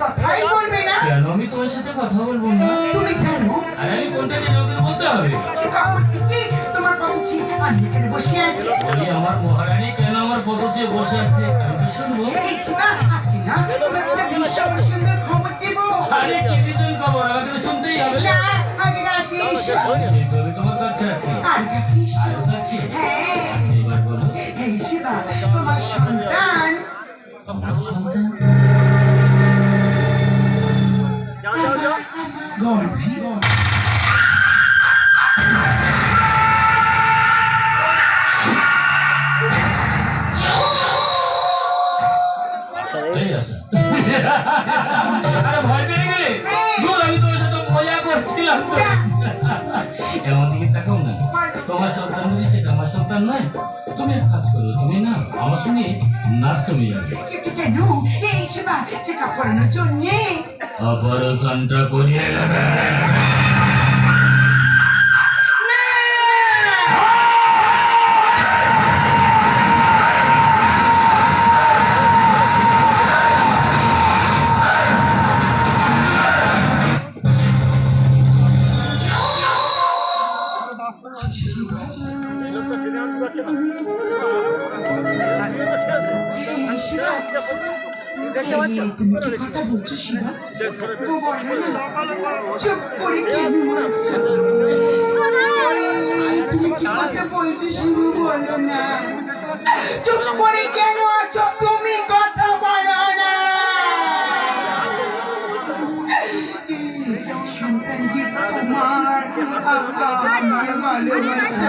কথাই বলবে না? কেন আমি তোমার সাথে কথা বলবো না? তুমি জানো আরে আমি কোনটা জানি আমাকে তো বলতে হবে। সে কখন থেকে তোমার কথা ছিল আমি এখানে বসে আছি। বলি আমার মহারানী কেন আমার পদ চেয়ে বসে আছে আমি তো শুনবো। এই শিবা, আজকে না তোমাকে একটা ভীষণ সুন্দর খবর দেবো। আরে কি ভীষণ খবর, আমাকে তো শুনতেই হবে। না, আগে কাছে এসো। এই তো আমি তোমার কাছে আছি। আর কাছে এসো। আর কাছে? হ্যাঁ। আচ্ছা, এবার বলো। এই শিবা, তোমার সন্তান আমার সন্তান? গর্ভে। এই আসো। আরে ভয় পেয়ে গেলে? দূর, আমি তোমার সাথে মজা করছিলাম তো। এমন দিকে তাকাও না। তোমার সন্তান বলি সেটা আমার সন্তান নয়। তুমি এক কাজ করো, তুমি না আমার সঙ্গে নার্সিংহোমে যাবে। কেন? এই শিবা, চেক আপ করানোর জন্যে। অপারেশনটা করিয়ে নেবে। তুমি কি কথা বলছো শিবা? ও বলো না, চুপ করে কেন আছো? তুমি কি কথা বলছো শিবু, বলো না। চুপ করে কেন আছো? তুমি কথা বলো না। সন্তান যে তোমার, আমার ভালোবাসা।